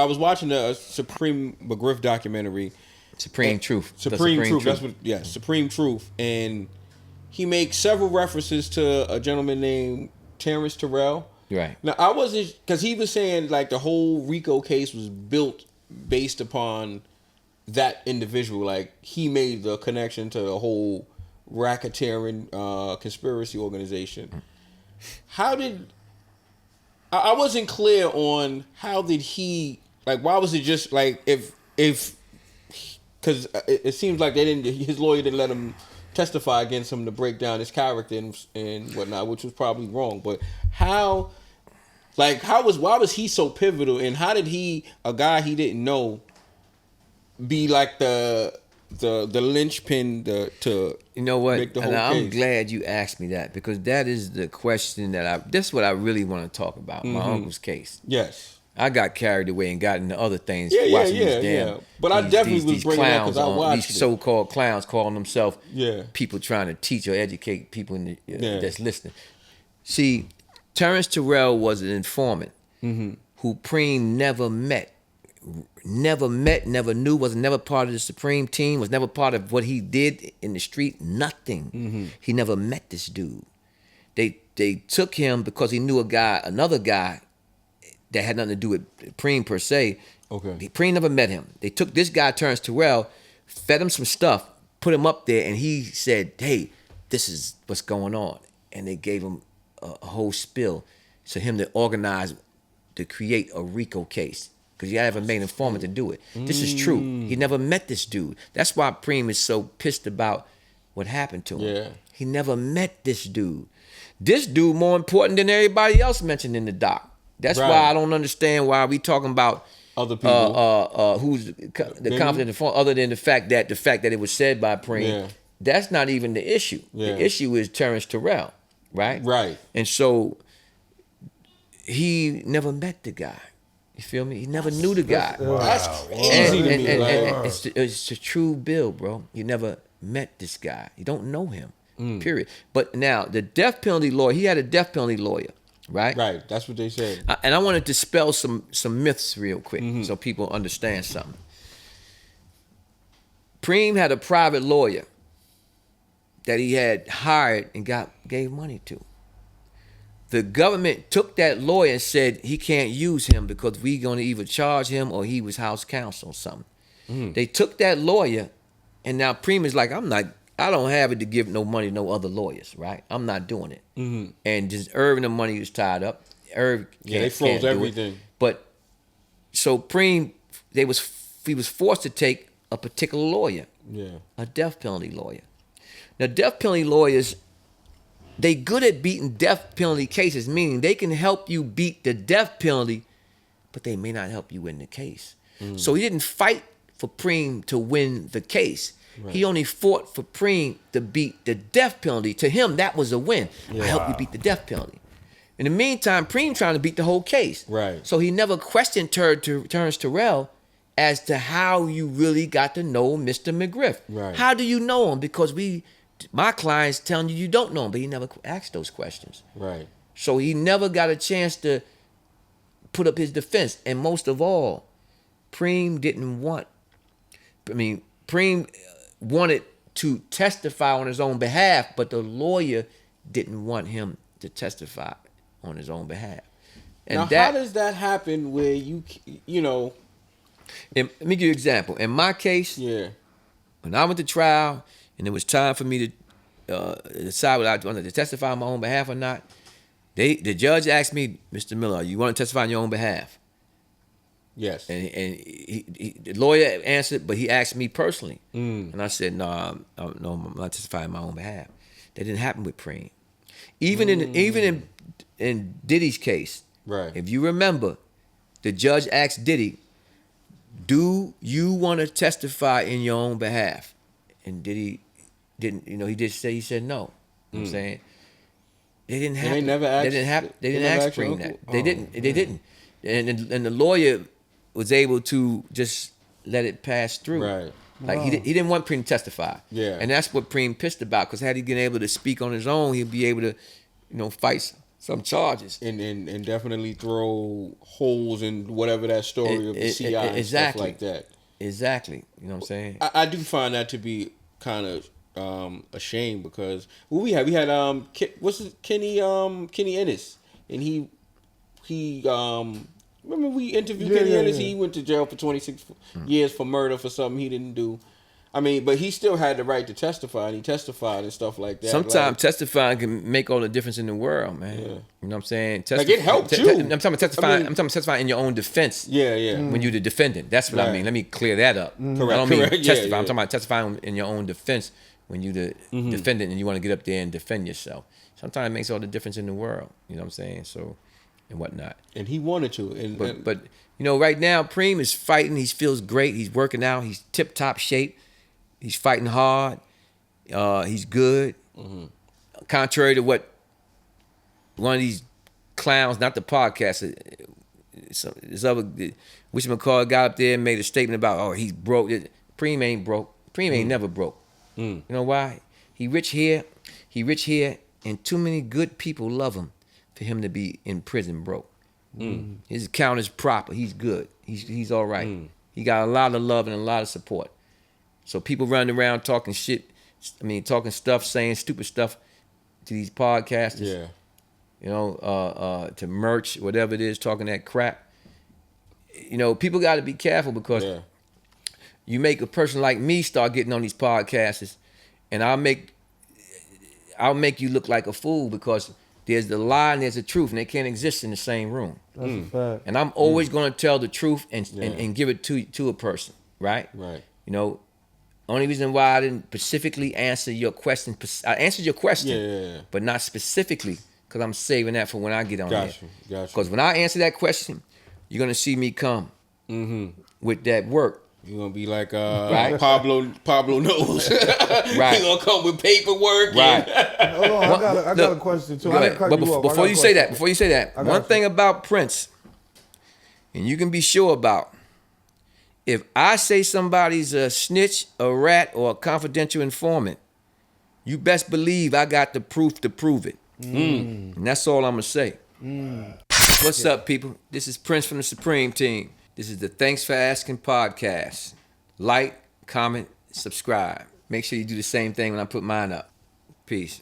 was watching a Supreme McGriff documentary. Supreme Truth. Supreme Truth. That's what. Yeah, Supreme Truth, and he makes several references to a gentleman named Terrence Terrell. Right. Now I wasn't, because he was saying like the whole RICO case was built based upon that individual. Like he made the connection to the whole racketeering conspiracy organization. How did I wasn't clear on how did he, like, why was it just like if because it seems like his lawyer didn't let him testify against him to break down his character and whatnot, which was probably wrong. But why was he so pivotal, and how did a guy he didn't know, be like the linchpin to you know what? make the whole And I'm case? glad you asked me that, because that is the question that's what I really want to talk about. My uncle's case. Yes. I got carried away and got into other things. Yeah. But I definitely was bringing that because I watched these so-called clowns calling themselves Yeah. people trying to teach or educate people that's listening. See, Terrence Terrell was an informant who Preem never met, never knew, was never part of the Supreme team, was never part of what he did in the street, nothing. He never met this dude. They took him because he knew another guy that had nothing to do with Preem per se. Okay. Preem never met him. They took this guy, Terrence Terrell, fed him some stuff, put him up there, and he said, hey, this is what's going on. And they gave him a whole spill for him to organize, to create a RICO case. Because you haven't made an informant to do it. This is true. He never met this dude. That's why Preem is so pissed about what happened to him. Yeah. He never met this dude. This dude more important than everybody else mentioned in the doc. That's Right. why I don't understand why we talking about Other people. who's the confident informant, other than the fact that it was said by Preem. Yeah. That's not even the issue. Yeah. The issue is Terrence Terrell, right? Right. And so he never met the guy. You feel me? He never knew the guy. That's crazy to me. And it's a true bill, bro. You never met this guy. You don't know him. Period. But now the death penalty lawyer, he had a death penalty lawyer, right? Right. That's what they said. And I want to dispel some myths real quick so people understand something. Preem had a private lawyer that he had hired and gave money to. The government took that lawyer and said he can't use him because we gonna either charge him or he was house counsel or something. They took that lawyer, and now Preem is like, I don't have it to give no money to no other lawyers, right? I'm not doing it. And just Irv and the money was tied up. Irv They froze everything. But so Preem, he was forced to take a particular lawyer, a death penalty lawyer. Now, death penalty lawyers, they good at beating death penalty cases, meaning they can help you beat the death penalty, but they may not help you win the case. So he didn't fight for Preem to win the case. Right. He only fought for Preem to beat the death penalty. To him, that was a win. I helped you beat the death penalty. In the meantime, Preem trying to beat the whole case. Right. So he never questioned Terrence Terrell as to how you really got to know Mr. McGriff. Right. How do you know him? Because my client's telling you don't know him, but he never asked those questions. Right. So he never got a chance to put up his defense. And most of all, Preem wanted to testify on his own behalf, but the lawyer didn't want him to testify on his own behalf. And now, how does that happen where you know... Let me give you an example. In my case, when I went to trial and it was time for me to decide whether I wanted to testify on my own behalf or not, the judge asked me, Mr. Miller, you want to testify on your own behalf? Yes. And the lawyer answered, but he asked me personally. And I said, no, I'm not testifying on my own behalf. That didn't happen with Preem. Even in Diddy's case, right? If you remember, the judge asked Diddy, do you want to testify in your own behalf? And Diddy didn't, he said no. You know what I'm saying? They didn't have. They never asked. They didn't ask Preem that. They didn't. And the lawyer was able to just let it pass through. Right. Like he didn't want Preem to testify. Yeah. And that's what Preem pissed about, because had he been able to speak on his own, he'd be able to, fight some charges. And definitely throw holes in whatever that story of the CI and stuff like that. Exactly. You know what I'm saying? I do find that to be kind of a shame because we had Kenny Ennis, and he remember we interviewed Kenny Ennis. He went to jail for 26 years for murder for something he didn't do. I mean, but he still had the right to testify, and he testified and stuff like that. Sometimes testifying can make all the difference in the world, man. Yeah. You know what I'm saying? Like it helped too. I'm talking about testifying. I'm talking about testifying in your own defense. Yeah, yeah. When you're the defendant, that's what I mean. Let me clear that up. Correct. I don't mean testify. Yeah. I'm talking about testifying in your own defense when you're the defendant and you want to get up there and defend yourself. Sometimes it makes all the difference in the world. You know what I'm saying? So, and whatnot. And he wanted to. But you know, right now, Preem is fighting. He feels great. He's working out. He's tip-top shape. He's fighting hard. He's good. Mm-hmm. Contrary to what one of these clowns, not the podcast, this other whatchamacallit got up there and made a statement about, he's broke. Preem ain't broke. Preem ain't never broke. You know why? He rich here, and too many good people love him for him to be in prison broke. His account is proper. He's good. He's all right. He got a lot of love and a lot of support. So people running around talking shit, talking stuff, saying stupid stuff to these podcasters. Yeah. You know, to merch, whatever it is, talking that crap. You know, people got to be careful because you make a person like me start getting on these podcasts, and I'll make you look like a fool because there's the lie and there's the truth, and they can't exist in the same room. That's a fact. And I'm always going to tell the truth and give it to a person, right? Right. You know, only reason why I didn't specifically answer your question, I answered your question, but not specifically because I'm saving that for when I get on there. Gotcha. Because when I answer that question, you're going to see me come with that work. You're going to be like Pablo knows. Right. You're going to come with paperwork. Right. Hold on, I got a question too. But before you say that, one thing about Prince, and you can be sure about, if I say somebody's a snitch, a rat, or a confidential informant, you best believe I got the proof to prove it. And that's all I'm going to say. What's up, people? This is Prince from the Supreme Team. This is the Thanks for Asking Podcast. Like, comment, subscribe. Make sure you do the same thing when I put mine up. Peace.